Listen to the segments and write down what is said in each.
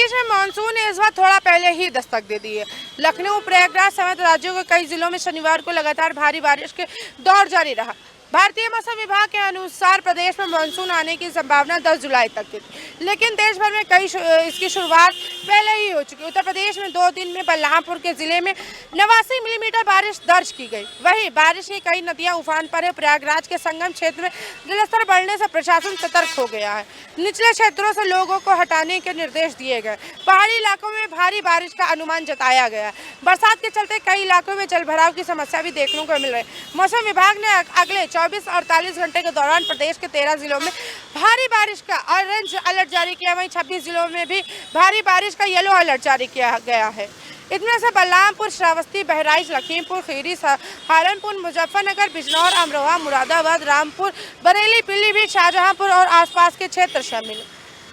प्रदेश में मानसून ने इस बार थोड़ा पहले ही दस्तक दे दी है। लखनऊ, प्रयागराज समेत राज्यों के कई जिलों में शनिवार को लगातार भारी बारिश के दौर जारी रहा। भारतीय मौसम विभाग के अनुसार प्रदेश में मानसून आने की संभावना 10 जुलाई तक की थी, लेकिन देश भर में इसकी शुरुआत पहले ही हो चुकी। उत्तर प्रदेश में 2 दिन में बलरामपुर के जिले में 89 मिलीमीटर बारिश दर्ज की गई। वहीं बारिश की कई नदियां उफान पर है। प्रयागराज के संगम क्षेत्र में जलस्तर बढ़ने से प्रशासन सतर्क हो गया है। निचले क्षेत्रों से लोगों को हटाने के निर्देश दिए गए। पहाड़ी इलाकों में भारी बारिश का अनुमान जताया गया। बरसात के चलते कई इलाकों में जलभराव की समस्या भी देखने को मिल रही है। मौसम विभाग ने अगले 24-48 घंटे के दौरान प्रदेश के 13 जिलों में भारी बारिश का ऑरेंज अलर्ट जारी किया। वहीं 26 जिलों में भी भारी बारिश का येलो अलर्ट जारी किया गया है। इनमें से बलरामपुर, श्रावस्ती, बहराइच, लखीमपुर खीरी, सहारनपुर, मुजफ्फरनगर, बिजनौर, अमरोहा, मुरादाबाद, रामपुर, बरेली, पीलीभीत, शाहजहांपुर और आसपास के क्षेत्र शामिल।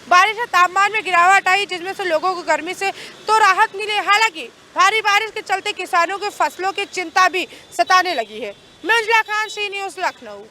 बारिश से तापमान में गिरावट आई, जिसमें से लोगों को गर्मी से तो राहत मिली। हालांकि भारी बारिश के चलते किसानों के फसलों की चिंता भी सताने लगी है। मंजुला खान, सी न्यूज़, लखनऊ।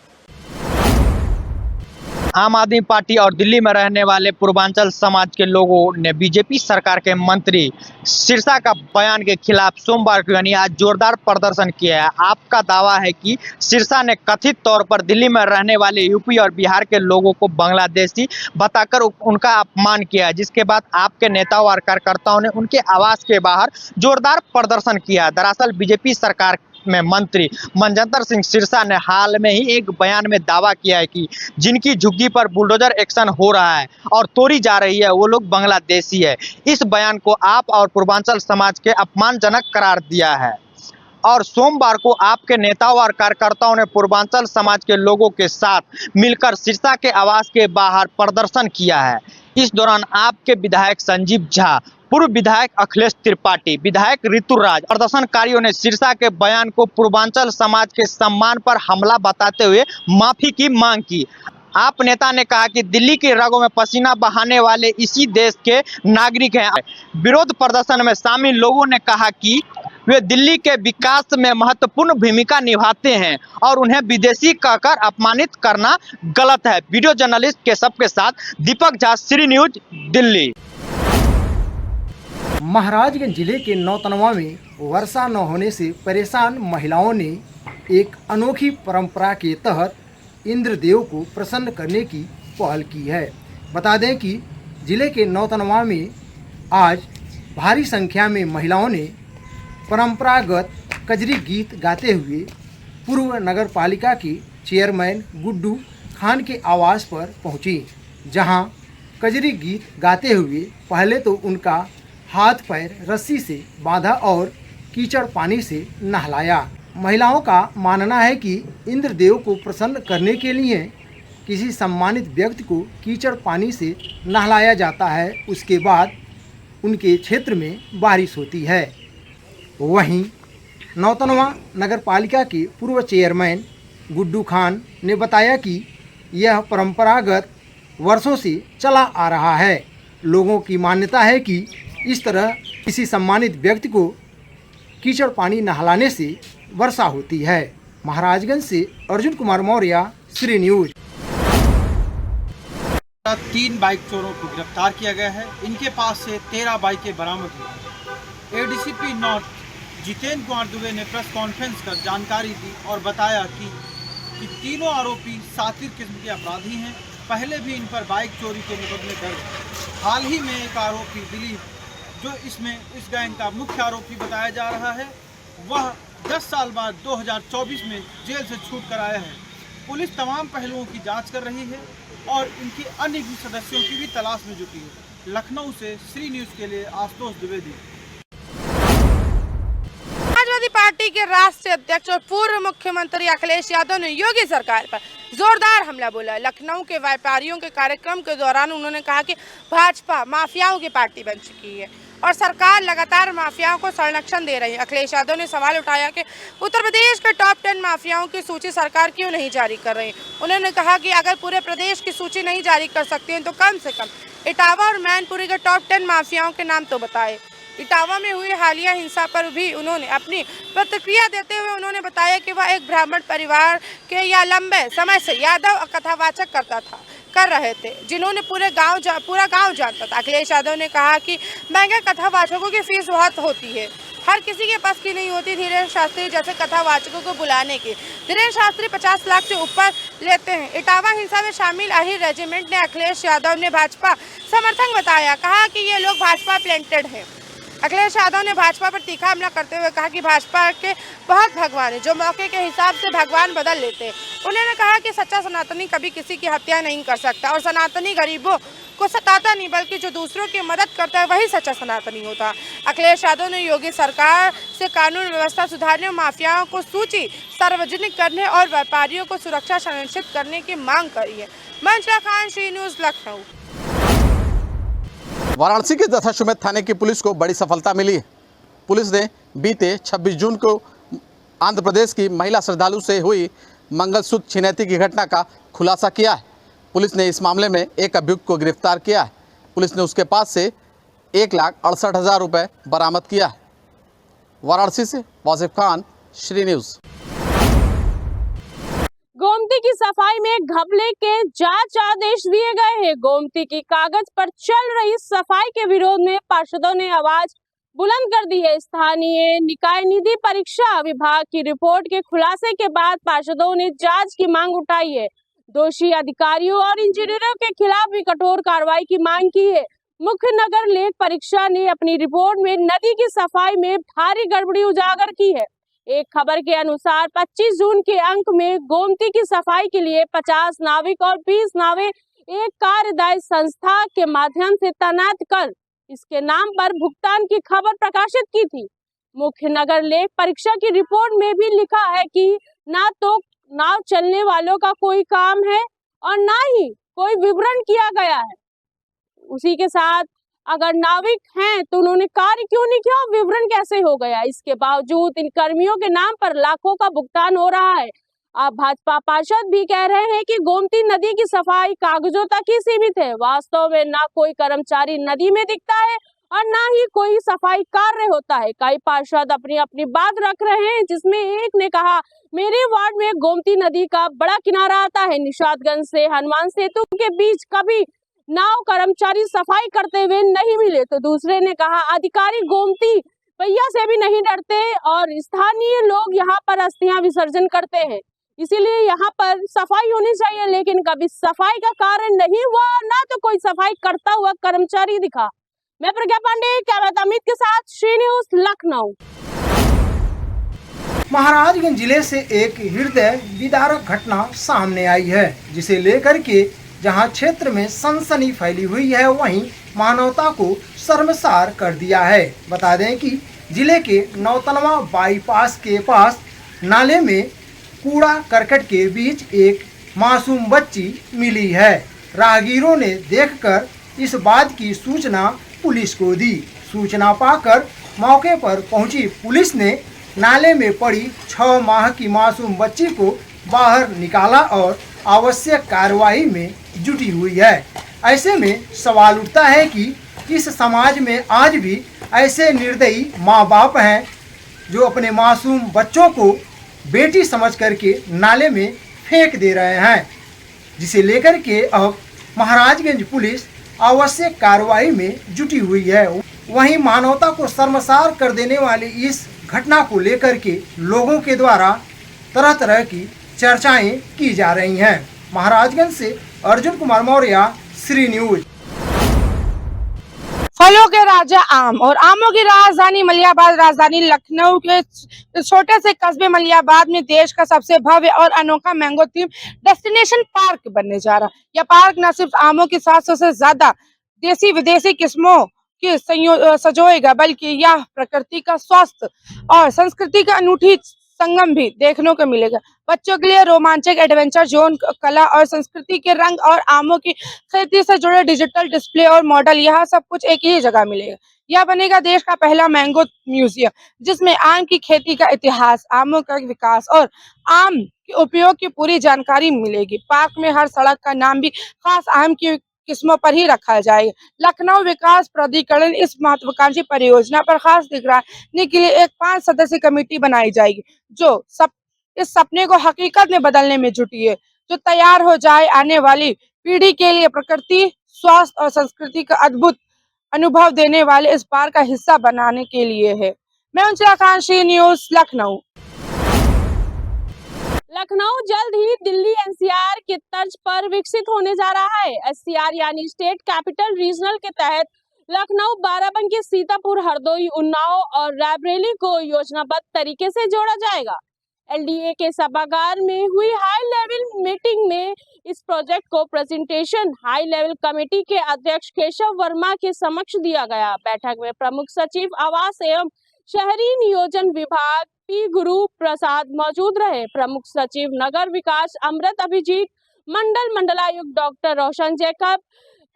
आम आदमी पार्टी और दिल्ली में रहने वाले पूर्वांचल समाज के लोगों ने बीजेपी सरकार के मंत्री सिरसा का बयान के खिलाफ सोमवार को यानी आज जोरदार प्रदर्शन किया है। आपका दावा है कि सिरसा ने कथित तौर पर दिल्ली में रहने वाले यूपी और बिहार के लोगों को बांग्लादेशी बताकर उनका अपमान किया है, जिसके बाद आपके नेताओं और कार्यकर्ताओं ने उनके आवास के बाहर जोरदार प्रदर्शन किया। दरअसल बीजेपी सरकार में मंत्री मनजंतर सिंह सिरसा ने हाल में ही एक बयान में दावा किया है कि जिनकी झुग्गी पर बुलडोजर एक्शन हो रहा है और तोड़ी जा रही है वो लोग बांग्लादेशी है। इस बयान को आप और पूर्वांचल समाज के अपमानजनक करार दिया है और सोमवार को आपके नेताओं और कार्यकर्ताओं ने पूर्वांचल समाज के लोगों के साथ मिलकर सिरसा के आवास के बाहर प्रदर्शन किया है। इस दौरान आपके विधायक संजीव झा, पूर्व विधायक अखिलेश त्रिपाठी, विधायक ऋतुराज, प्रदर्शनकारियों ने सिरसा के बयान को पूर्वांचल समाज के सम्मान पर हमला बताते हुए माफी की मांग की। आप नेता ने कहा कि दिल्ली की रगों में पसीना बहाने वाले इसी देश के नागरिक हैं। विरोध प्रदर्शन में शामिल लोगों ने कहा कि वे दिल्ली के विकास में महत्वपूर्ण भूमिका निभाते हैं और उन्हें विदेशी कहकर अपमानित करना गलत है। वीडियो जर्नलिस्ट केशव के साथ दीपक झा, श्री न्यूज, दिल्ली। महाराजगंज जिले के नौतनवा में वर्षा न होने से परेशान महिलाओं ने एक अनोखी परंपरा के तहत इंद्रदेव को प्रसन्न करने की पहल की है। बता दें कि जिले के नौतनवा में आज भारी संख्या में महिलाओं ने परंपरागत कजरी गीत गाते हुए पूर्व नगर पालिका के चेयरमैन गुड्डू खान के आवास पर पहुंची, जहां कजरी गीत गाते हुए पहले तो उनका हाथ पैर रस्सी से बांधा और कीचड़ पानी से नहलाया। महिलाओं का मानना है कि इंद्रदेव को प्रसन्न करने के लिए किसी सम्मानित व्यक्ति को कीचड़ पानी से नहलाया जाता है, उसके बाद उनके क्षेत्र में बारिश होती है। वहीं नौतनवा नगर पालिका के पूर्व चेयरमैन गुड्डू खान ने बताया कि यह परंपरागत वर्षों से चला आ रहा है। लोगों की मान्यता है कि इस तरह किसी सम्मानित व्यक्ति को कीचड़ पानी नहलाने से वर्षा होती है। महाराजगंज से अर्जुन कुमार मौर्य, श्री न्यूज। 3 बाइक चोरों को गिरफ्तार किया गया है। इनके पास से 13 बाइकें बरामद हुई। एडीसीपी नॉर्थ जितेंद्र कुमार दुबे ने प्रेस कॉन्फ्रेंस कर जानकारी दी और बताया कि तीनों आरोपी सातिर किस्म के अपराधी हैं। पहले भी इन पर बाइक चोरी के मुकदमे दर्ज। हाल ही में एक आरोपी दिलीप, जो इस गैंग का मुख्य आरोपी बताया जा रहा है, वह 10 साल बाद 2024 में जेल से छूट कर आया है। पुलिस तमाम पहलुओं की जांच कर रही है और इनके अन्य भी सदस्यों की भी तलाश में जुटी है। लखनऊ से श्री न्यूज़ के लिए आशुतोष द्विवेदी। समाजवादी पार्टी के राष्ट्रीय अध्यक्ष और पूर्व मुख्यमंत्री अखिलेश यादव ने योगी सरकार पर जोरदार हमला बोला। लखनऊ के व्यापारियों के कार्यक्रम के दौरान उन्होंने कहा कि भाजपा माफियाओं की पार्टी बन चुकी है और सरकार लगातार माफियाओं को संरक्षण दे रही है। अखिलेश यादव ने सवाल उठाया कि उत्तर प्रदेश के टॉप 10 माफियाओं की सूची सरकार क्यों नहीं जारी कर रही। उन्होंने कहा कि अगर पूरे प्रदेश की सूची नहीं जारी कर सकती हैं तो कम से कम इटावा और मैनपुरी के टॉप 10 माफियाओं के नाम तो बताए। इटावा में हुई हालिया हिंसा पर भी उन्होंने अपनी प्रतिक्रिया देते हुए उन्होंने बताया कि वह एक ब्राह्मण परिवार के या लंबे समय से यादव कथावाचक करता था, कर रहे थे, जिन्होंने पूरा गांव जानता था। अखिलेश यादव ने कहा कि महंगे कथावाचकों की फीस बहुत होती है, हर किसी के पास की नहीं होती धीरेन्द्र शास्त्री जैसे कथावाचकों को बुलाने की। धीरेन्द्र शास्त्री 50 लाख से ऊपर लेते हैं। इटावा हिंसा में शामिल अहिर रेजिमेंट ने अखिलेश यादव ने भाजपा समर्थक बताया, कहा कि ये लोग भाजपा प्लेंटेड हैं। अखिलेश यादव ने भाजपा पर तीखा हमला करते हुए कहा कि भाजपा के बहुत भगवान है जो मौके के हिसाब से भगवान बदल लेते हैं। उन्होंने कहा कि सच्चा सनातनी कभी किसी की हत्या नहीं कर सकता और सनातनी गरीबों को सताता नहीं बल्कि जो दूसरों की मदद करता है वही सच्चा सनातनी होता है। अखिलेश यादव ने योगी सरकार से कानून व्यवस्था सुधारने, माफियाओं को सूची सार्वजनिक करने और व्यापारियों को सुरक्षा सुनिश्चित करने की मांग करी है। मंजला खान, श्री न्यूज़, लखनऊ। वाराणसी के दशाश्वमेध थाने की पुलिस को बड़ी सफलता मिली है। पुलिस ने बीते 26 जून को आंध्र प्रदेश की महिला श्रद्धालु से हुई मंगलसूत्र छिनैती की घटना का खुलासा किया है। पुलिस ने इस मामले में एक अभियुक्त को गिरफ्तार किया है। पुलिस ने उसके पास से 1,68,000 रुपये बरामद किया है। वाराणसी से वासिफ खान, श्री न्यूज़। गोमती की सफाई में घपले के जांच आदेश दिए गए हैं। गोमती की कागज पर चल रही सफाई के विरोध में पार्षदों ने आवाज बुलंद कर दी है। स्थानीय निकाय निधि परीक्षा विभाग की रिपोर्ट के खुलासे के बाद पार्षदों ने जांच की मांग उठाई है। दोषी अधिकारियों और इंजीनियरों के खिलाफ भी कठोर कार्रवाई की मांग की है। मुख्य नगर लेख परीक्षा ने अपनी रिपोर्ट में नदी की सफाई में भारी गड़बड़ी उजागर की है। एक खबर के अनुसार 25 जून के अंक में गोमती की सफाई के लिए 50 नाविक और 20 नावें एक कार्यदायी संस्था के माध्यम से तैनात कर इसके नाम पर भुगतान की खबर प्रकाशित की थी। मुख्य नगर लेख परीक्षा की रिपोर्ट में भी लिखा है कि ना तो नाव चलने वालों का कोई काम है और ना ही कोई विवरण किया गया है। उसी के साथ अगर नाविक हैं तो उन्होंने कार्य क्यों नहीं किया, विवरण कैसे हो गया। इसके बावजूद इन कर्मियों के नाम पर लाखों का भुगतान हो रहा है। अब भाजपा पार्षद भी कह रहे हैं कि गोमती नदी की सफाई कागजों तक ही सीमित है। वास्तव में ना कोई कर्मचारी नदी में दिखता है और ना ही कोई सफाई कार्य होता है। कई पार्षद अपनी अपनी बात रख रहे हैं, जिसमें एक ने कहा, मेरे वार्ड में गोमती नदी का बड़ा किनारा आता है। निशादगंज से हनुमान सेतु के बीच कभी नाव कर्मचारी सफाई करते हुए नहीं मिले। तो दूसरे ने कहा, अधिकारी गोमती पैया से भी नहीं डरते और स्थानीय लोग यहाँ पर अस्थियां विसर्जन करते हैं, इसीलिए यहाँ पर सफाई होनी चाहिए। लेकिन कभी सफाई का कार्य नहीं हुआ, ना तो कोई सफाई करता हुआ कर्मचारी दिखा। मैं प्रज्ञा पांडे, कैमरा अमित के साथ, श्री न्यूज़, लखनऊ। महाराजगंज जिले से एक हृदय विदारक घटना सामने आई है, जिसे लेकर के जहां क्षेत्र में सनसनी फैली हुई है, वहीं मानवता को शर्मसार कर दिया है। बता दें कि जिले के नौतनवा बाईपास के पास नाले में कूड़ा करकट के बीच एक मासूम बच्ची मिली है। राहगीरों ने देखकर इस बात की सूचना पुलिस को दी। सूचना पाकर मौके पर पहुंची पुलिस ने नाले में पड़ी 6 माह की मासूम बच्ची को बाहर निकाला और आवश्यक कार्रवाई में जुटी हुई है। ऐसे में सवाल उठता है कि इस समाज में आज भी ऐसे निर्दयी माँ बाप हैं जो अपने मासूम बच्चों को बेटी समझ करके नाले में फेंक दे रहे हैं, जिसे लेकर के अब महाराजगंज पुलिस आवश्यक कार्रवाई में जुटी हुई है। वहीं मानवता को शर्मसार कर देने वाली इस घटना को लेकर के लोगों के द्वारा तरह तरह की चर्चाएं की जा रही हैं। महाराजगंज से अर्जुन कुमार मौर्य, श्री न्यूज। फलों के राजा आम और आमों की राजधानी मलियाबाद राजधानी लखनऊ के छोटे से कस्बे मलियाबाद में देश का सबसे भव्य और अनोखा मैंगो थीम डेस्टिनेशन पार्क बनने जा रहा है। यह पार्क न सिर्फ आमों की 700 से ज्यादा देसी विदेशी किस्मों के सजोएगा, बल्कि यह प्रकृति का स्वास्थ्य और संस्कृति का अनूठी संगम भी देखने को मिलेगा। बच्चों के लिए रोमांचक एडवेंचर जोन, कला और संस्कृति के रंग और आमों की खेती से जुड़े डिजिटल डिस्प्ले और मॉडल, यह सब कुछ एक ही जगह मिलेगा। यह बनेगा देश का पहला मैंगो म्यूजियम, जिसमें आम की खेती का इतिहास, आमों का विकास और आम के उपयोग की पूरी जानकारी मिलेगी। पार्क में हर सड़क का नाम भी खास आम की किस्मों पर ही रखा जाएगा। लखनऊ विकास प्राधिकरण इस महत्वाकांक्षी परियोजना पर खास निगरानी के लिए एक 5 सदस्यीय कमेटी बनाई जाएगी, जो इस सपने को हकीकत में बदलने में जुटी है, जो तैयार हो जाए आने वाली पीढ़ी के लिए प्रकृति, स्वास्थ्य और संस्कृति का अद्भुत अनुभव देने वाले इस पार्क का हिस्सा बनाने के लिए है। मैं उत्तराकांक्षी न्यूज लखनऊ। लखनऊ जल्द ही दिल्ली एनसीआर के तर्ज पर विकसित होने जा रहा है। एससीआर यानी स्टेट कैपिटल रीजनल के तहत लखनऊ, बाराबंकी, सीतापुर, हरदोई, उन्नाव और रायबरेली को योजनाबद्ध तरीके से जोड़ा जाएगा। एलडीए के सभागार में हुई हाई लेवल मीटिंग में इस प्रोजेक्ट को प्रेजेंटेशन हाई लेवल कमेटी के अध्यक्ष केशव वर्मा के समक्ष दिया गया। बैठक में प्रमुख सचिव आवास एवं शहरी नियोजन विभाग पी गुरु प्रसाद मौजूद रहे। प्रमुख सचिव नगर विकास अमृत अभिजीत, मंडलायुक्त डॉक्टर रोशन जैकब,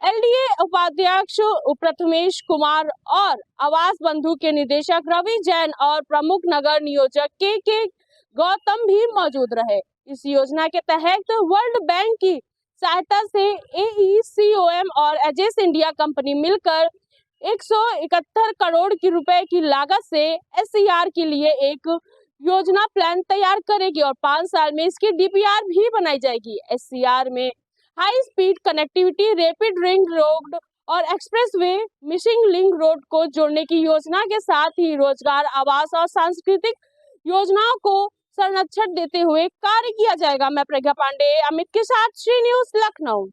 एलडीए उपाध्यक्ष प्रथमेश कुमार और आवास बंधु के निदेशक रवि जैन और प्रमुख नगर नियोजक के गौतम भी मौजूद रहे। इस योजना के तहत वर्ल्ड बैंक की सहायता से AECOM और एजेस इंडिया कंपनी मिलकर 171 करोड़ की रुपए की लागत से एससीआर के लिए एक योजना प्लान तैयार करेगी और 5 साल में इसकी डीपीआर भी बनाई जाएगी। एससीआर में high speed connectivity, rapid ring road और एक्सप्रेसवे मिसिंग लिंक रोड को जोड़ने की योजना के साथ ही रोजगार, आवास और सांस्कृतिक योजनाओं को संरक्षण देते हुए कार्य किया जाएगा। मैं प्रज्ञा पांडे, अमित के साथ श्री न्यूज लखनऊ।